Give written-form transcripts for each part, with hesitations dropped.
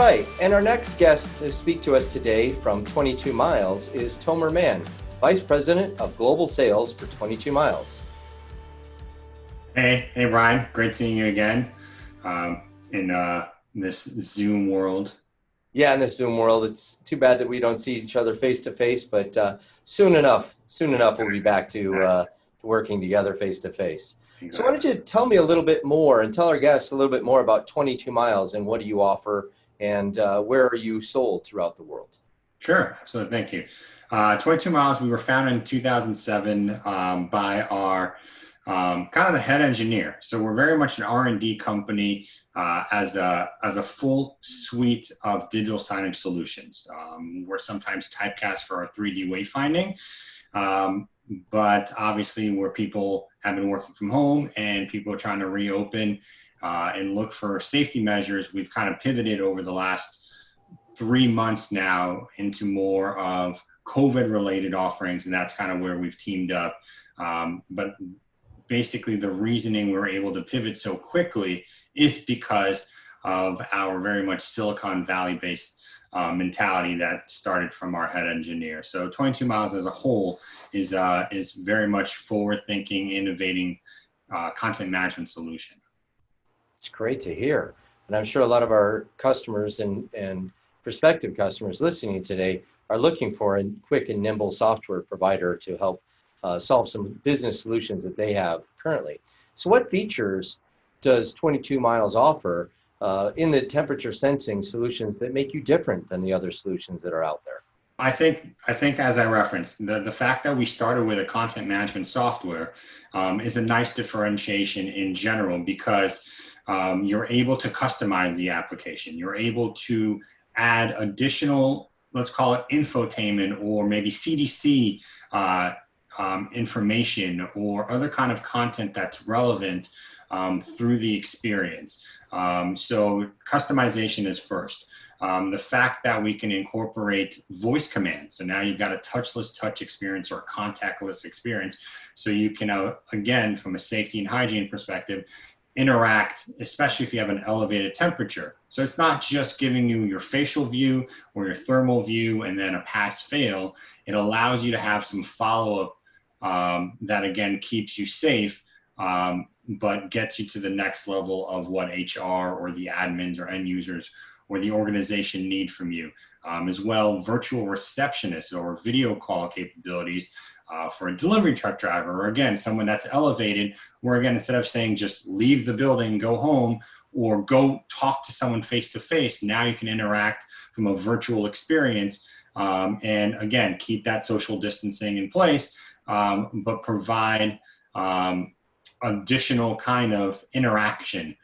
right, and our next guest to speak to us today from 22 Miles is Mann, Vice President of Global Sales for 22 Miles. Hey, Brian. Great seeing you again in this Zoom world. Yeah, in this Zoom world, it's too bad that we don't see each other face to face, but soon enough, we'll be back to working together face to face. Exactly. So why don't you tell me a little bit more and tell our guests a little bit more about 22 Miles and what do you offer and where are you sold throughout the world? Sure. So thank you. 22 Miles, we were founded in 2007 by our kind of the head engineer. So we're very much an R&D company as a full suite of digital signage solutions. We're sometimes typecast for our 3D wayfinding, but obviously where people have been working from home and people are trying to reopen and look for safety measures, we've kind of pivoted over the last 3 months now into more of COVID-related offerings, and that's kind of where we've teamed up. But basically the reasoning we were able to pivot so quickly is because of our very much Silicon Valley based mentality that started from our head engineer. So 22 Miles as a whole is very much forward thinking, innovating content management solution. It's great to hear. And I'm sure a lot of our customers and prospective customers listening today are looking for a quick and nimble software provider to help solve some business solutions that they have currently. So what features does 22 Miles offer in the temperature sensing solutions that make you different than the other solutions that are out there? I think as I referenced, the fact that we started with a content management software is a nice differentiation in general because you're able to customize the application. You're able to add additional, let's call it infotainment or maybe CDC information or other kind of content that's relevant through the experience. So customization is first. The fact that we can incorporate voice commands. So now you've got a touchless touch experience or a contactless experience. So you can, again, from a safety and hygiene perspective, interact, especially if you have an elevated temperature. So it's not just giving you your facial view or your thermal view and then a pass fail. It allows you to have some follow-up that again keeps you safe, but gets you to the next level of what HR or the admins or end users or the organization need from you. As well, virtual receptionists or video call capabilities for a delivery truck driver, or again, someone that's elevated, where again, instead of saying just leave the building, go home, or go talk to someone face to face, now you can interact from a virtual experience. And again, keep that social distancing in place, but provide additional kind of interaction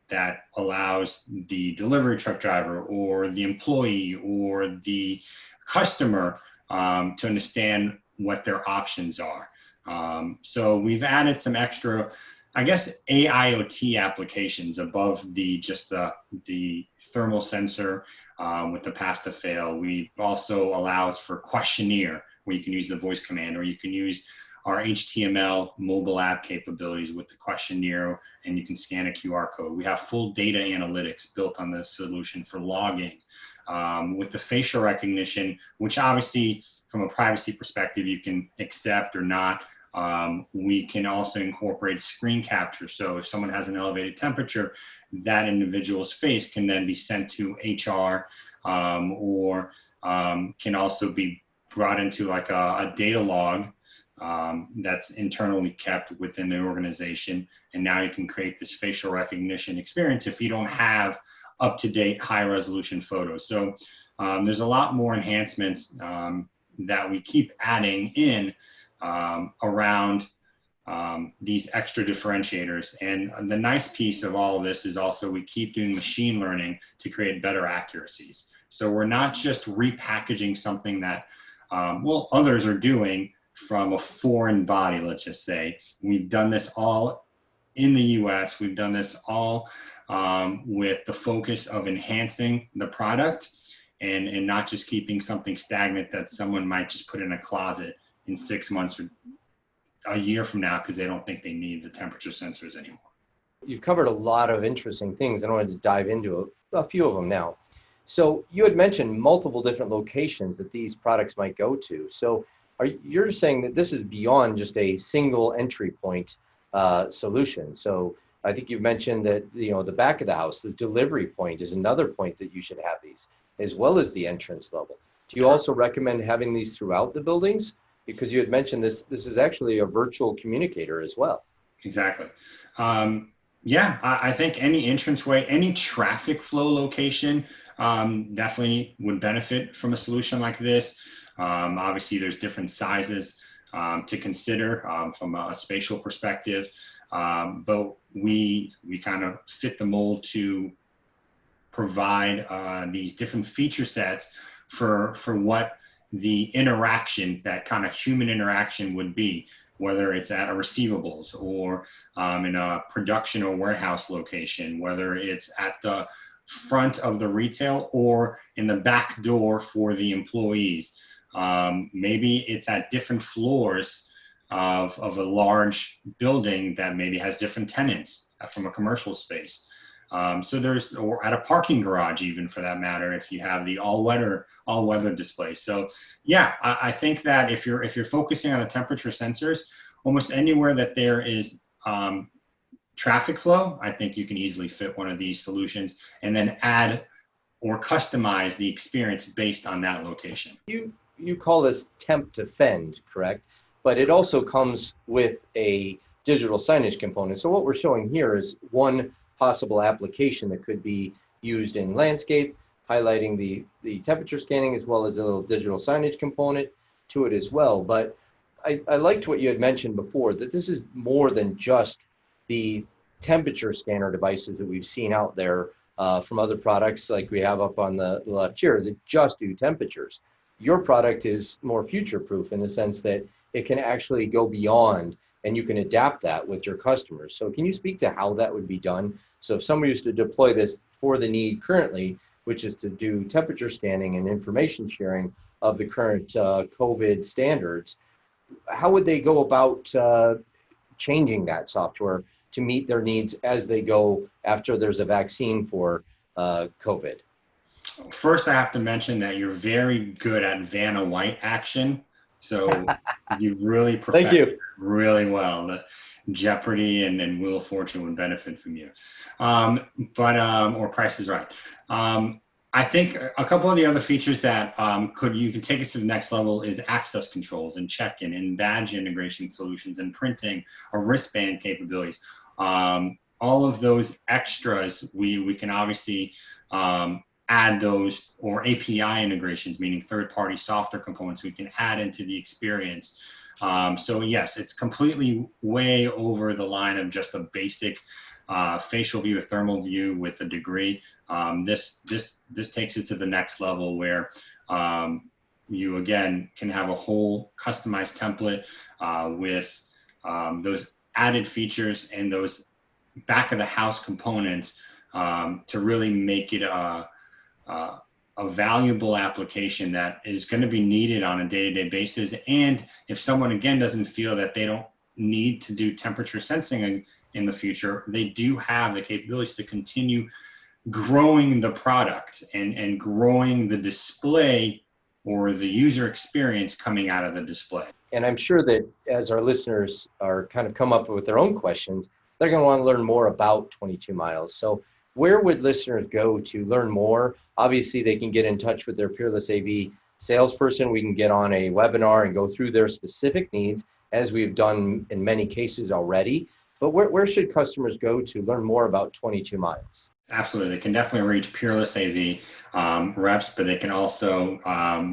that allows the delivery truck driver or the employee or the customer to understand what their options are. So we've added some extra, I guess, AIoT applications above just the thermal sensor with the pass to fail. We also allows for questionnaire where you can use the voice command, or you can use our HTML mobile app capabilities with the questionnaire, and you can scan a QR code. We have full data analytics built on this solution for logging. With the facial recognition, which obviously from a privacy perspective, you can accept or not. We can also incorporate screen capture. So if someone has an elevated temperature, that individual's face can then be sent to HR or can also be brought into like a data log that's internally kept within the organization. And now you can create this facial recognition experience if you don't have up-to-date high-resolution photos. So there's a lot more enhancements that we keep adding in around these extra differentiators. And the nice piece of all of this is also we keep doing machine learning to create better accuracies. So we're not just repackaging something that, others are doing from a foreign body, let's just say. We've done this all in the US. We've done this all with the focus of enhancing the product and not just keeping something stagnant that someone might just put in a closet in 6 months or a year from now because they don't think they need the temperature sensors anymore. You've covered a lot of interesting things, and I wanted to dive into a few of them now. So you had mentioned multiple different locations that these products might go to. So you're saying that this is beyond just a single entry point solution. So I think you've mentioned that the back of the house, the delivery point is another point that you should have these, as well as the entrance level. Do you Sure. also recommend having these throughout the buildings? Because you had mentioned this is actually a virtual communicator as well. Exactly. Yeah, I think any entranceway, any traffic flow location definitely would benefit from a solution like this. Obviously, there's different sizes to consider from a spatial perspective, but we kind of fit the mold to provide these different feature sets for what the interaction, that kind of human interaction would be, whether it's at a receivables or in a production or warehouse location, whether it's at the front of the retail or in the back door for the employees. Maybe it's at different floors of a large building that maybe has different tenants from a commercial space. So there's, or at a parking garage, even for that matter, if you have the all weather display. So yeah, I think that if you're focusing on the temperature sensors, almost anywhere that there is traffic flow, I think you can easily fit one of these solutions and then add or customize the experience based on that location. You call this TempDefend, correct? But it also comes with a digital signage component. So what we're showing here is one possible application that could be used in landscape, highlighting the temperature scanning, as well as a little digital signage component to it as well. But I liked what you had mentioned before, that this is more than just the temperature scanner devices that we've seen out there from other products like we have up on the left here that just do temperatures. Your product is more future-proof in the sense that it can actually go beyond, and you can adapt that with your customers. So can you speak to how that would be done? So if somebody used to deploy this for the need currently, which is to do temperature scanning and information sharing of the current COVID standards, how would they go about changing that software to meet their needs as they go after there's a vaccine for COVID? First, I have to mention that you're very good at Vanna White action. So you really Thank perfect you. really well. The Jeopardy and Wheel of Fortune would benefit from you. Or Price is Right. I think a couple of the other features that you can take us to the next level is access controls and check-in and badge integration solutions and printing or wristband capabilities. All of those extras, we can obviously add those, or API integrations, meaning third-party software components we can add into the experience. So yes, it's completely way over the line of just a basic facial view, a thermal view with a degree. This takes it to the next level where you again can have a whole customized template with those added features and those back of the house components to really make it a valuable application that is going to be needed on a day-to-day basis. And if someone again doesn't feel that they don't need to do temperature sensing in the future, they do have the capabilities to continue growing the product and growing the display or the user experience coming out of the display. And I'm sure that as our listeners are kind of come up with their own questions, they're going to want to learn more about 22 Miles. So where would listeners go to learn more? Obviously, they can get in touch with their Peerless AV salesperson. We can get on a webinar and go through their specific needs, as we've done in many cases already. But where should customers go to learn more about 22 Miles? Absolutely. They can definitely reach Peerless AV reps, but they can also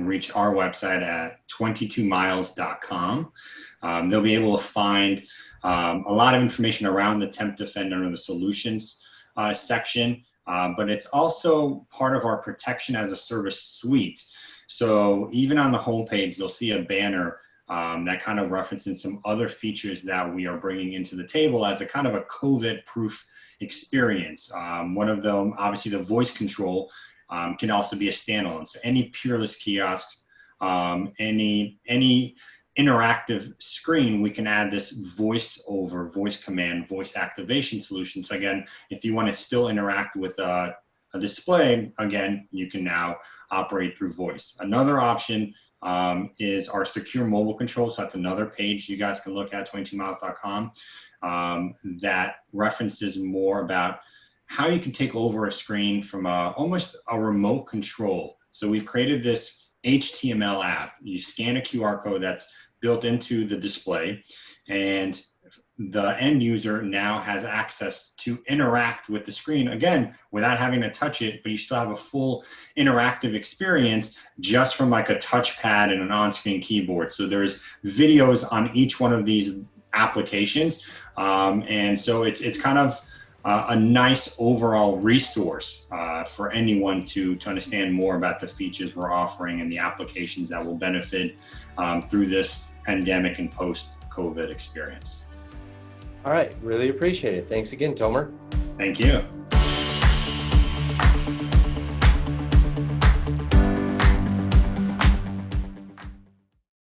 reach our website at 22miles.com. They'll be able to find a lot of information around the TempDefend under the solutions section, but it's also part of our protection as a service suite. So even on the homepage, you'll see a banner that kind of references some other features that we are bringing into the table as a kind of a COVID-proof experience. One of them, obviously, the voice control can also be a standalone. So any Peerless kiosks, any interactive screen, we can add this voice command, voice activation solution. So again, if you want to still interact with a display, again, you can now operate through voice. Another option is our secure mobile control. So that's another page you guys can look at, 22miles.com, that references more about how you can take over a screen from almost a remote control. So we've created this HTML app. You scan a QR code that's built into the display, and the end user now has access to interact with the screen, again, without having to touch it, but you still have a full interactive experience just from like a touchpad and an on-screen keyboard. So there's videos on each one of these applications. And so it's kind of a nice overall resource for anyone to understand more about the features we're offering and the applications that will benefit through this pandemic and post-COVID experience. All right, really appreciate it. Thanks again, Tomer. Thank you.